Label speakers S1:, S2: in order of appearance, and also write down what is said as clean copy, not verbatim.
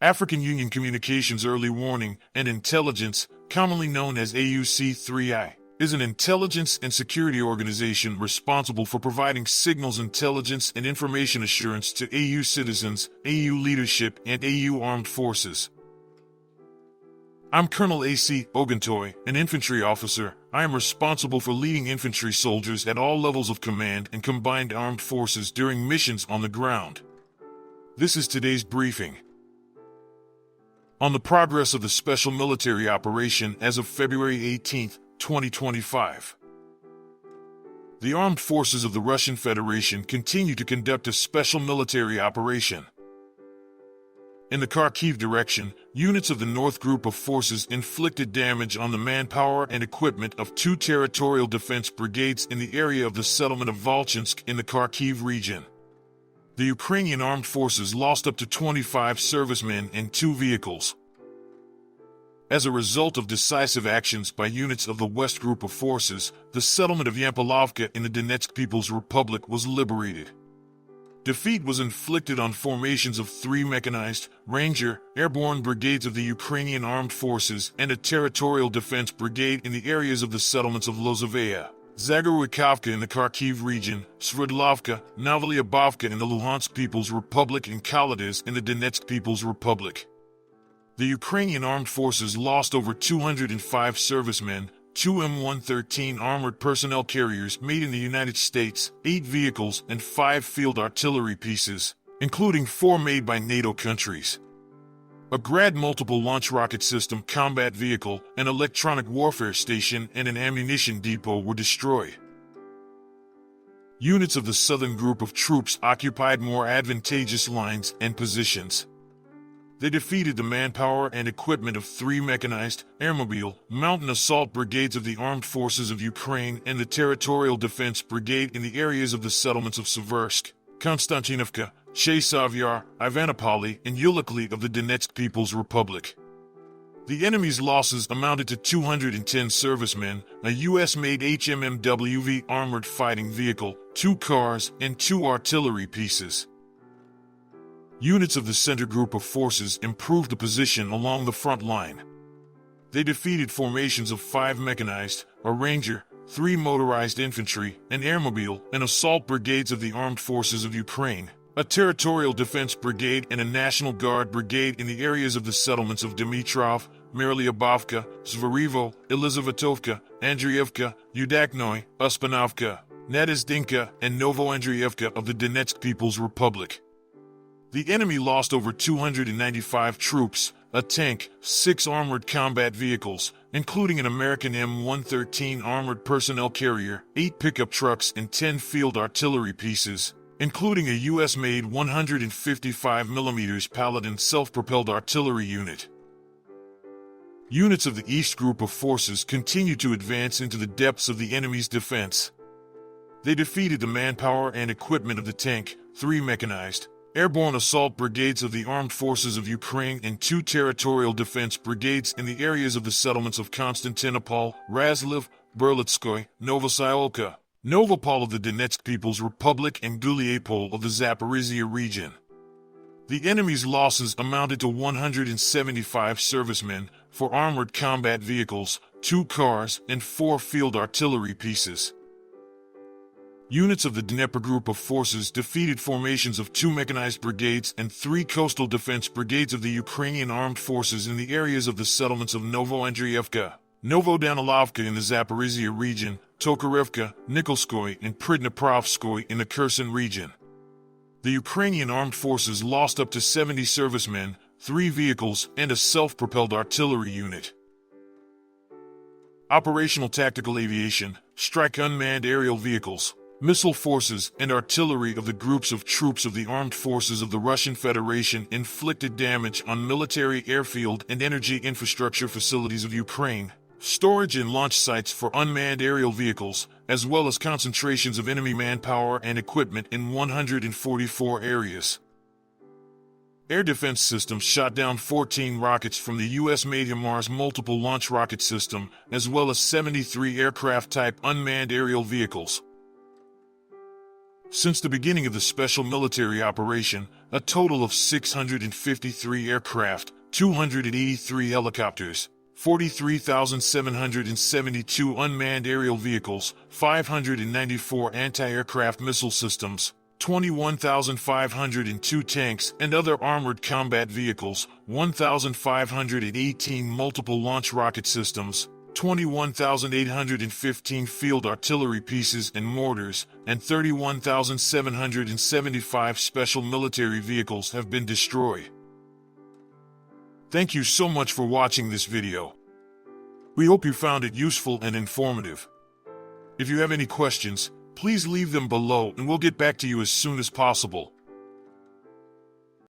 S1: African Union Communications Early Warning and Intelligence, commonly known as AUC3I, is an intelligence and security organization responsible for providing signals intelligence and information assurance to AU citizens, AU leadership, and AU armed forces. I'm Colonel A.C. Oguntoye, an infantry officer. I am responsible for leading infantry soldiers at all levels of command and combined armed forces during missions on the ground. This is today's briefing. On the progress of the special military operation as of February 18, 2025. The armed forces of the Russian Federation continue to conduct a special military operation. In the Kharkiv direction, units of the North Group of Forces inflicted damage on the manpower and equipment of two territorial defense brigades in the area of the settlement of Volchansk in the Kharkiv region. The Ukrainian Armed Forces lost up to 25 servicemen and 2 vehicles. As a result of decisive actions by units of the West Group of Forces, the settlement of Yampilovka in the Donetsk People's Republic was liberated. Defeat was inflicted on formations of 3 mechanized, Ranger, airborne brigades of the Ukrainian Armed Forces and a territorial defense brigade in the areas of the settlements of Lozovaya, Zagorykivka in the Kharkiv region, Sverdlovka, Novolyubovka in the Luhansk People's Republic and Kalidas in the Donetsk People's Republic. The Ukrainian Armed Forces lost over 205 servicemen, 2 M113 armored personnel carriers made in the United States, 8 vehicles, and 5 field artillery pieces, including 4 made by NATO countries. A Grad multiple launch rocket system combat vehicle, an electronic warfare station, and an ammunition depot were destroyed. Units of the Southern Group of troops occupied more advantageous lines and positions. They defeated the manpower and equipment of 3 mechanized, airmobile, mountain assault brigades of the Armed Forces of Ukraine and the Territorial Defense Brigade in the areas of the settlements of Seversk, Konstantinovka, Chasiv Yar, Ivanopoly, and Ulikli of the Donetsk People's Republic. The enemy's losses amounted to 210 servicemen, a U.S.-made HMMWV armored fighting vehicle, 2 cars, and 2 artillery pieces. Units of the Center Group of Forces improved the position along the front line. They defeated formations of 5 mechanized, a Ranger, 3 motorized infantry, an airmobile, and assault brigades of the Armed Forces of Ukraine, a Territorial Defense Brigade and a National Guard Brigade in the areas of the settlements of Dimitrov, Marylyubovka, Zvarivo, Elizavetovka, Andriivka, Udaknoy, Uspanovka, Nadezhdinka, and Novoandriivka of the Donetsk People's Republic. The enemy lost over 295 troops, a tank, 6 armored combat vehicles, including an American M113 armored personnel carrier, 8 pickup trucks, and 10 field artillery pieces, including a U.S.-made 155mm Paladin self-propelled artillery unit. Units of the East Group of Forces continued to advance into the depths of the enemy's defense. They defeated the manpower and equipment of the tank, 3 mechanized, airborne assault brigades of the Armed Forces of Ukraine and 2 territorial defense brigades in the areas of the settlements of Konstantinopol, Razliv, Berlitskoy, Novosyolka, Novopol of the Donetsk People's Republic and Guliapol of the Zaporizhia region. The enemy's losses amounted to 175 servicemen, 4 armored combat vehicles, 2 cars, and 4 field artillery pieces. Units of the Dnieper Group of Forces defeated formations of 2 mechanized brigades and 3 coastal defense brigades of the Ukrainian Armed Forces in the areas of the settlements of Novoandriivka, Novodanilovka in the Zaporizhia region, Tokarevka, Nikolskoye, and Pridniprovskoye in the Kherson region. The Ukrainian Armed Forces lost up to 70 servicemen, 3 vehicles, and a self-propelled artillery unit. Operational Tactical Aviation, strike unmanned aerial vehicles, missile forces, and artillery of the groups of troops of the Armed Forces of the Russian Federation inflicted damage on military airfield and energy infrastructure facilities of Ukraine, storage and launch sites for unmanned aerial vehicles, as well as concentrations of enemy manpower and equipment in 144 areas. Air defense systems shot down 14 rockets from the U.S.-made HIMARS multiple launch rocket system, as well as 73 aircraft-type unmanned aerial vehicles. Since the beginning of the special military operation, a total of 653 aircraft, 283 helicopters, 43,772 unmanned aerial vehicles, 594 anti-aircraft missile systems, 21,502 tanks and other armored combat vehicles, 1,518 multiple launch rocket systems, 21,815 field artillery pieces and mortars, and 31,775 special military vehicles have been destroyed. Thank you so much for watching this video. We hope you found it useful and informative. If you have any questions, please leave them below and we'll get back to you as soon as possible.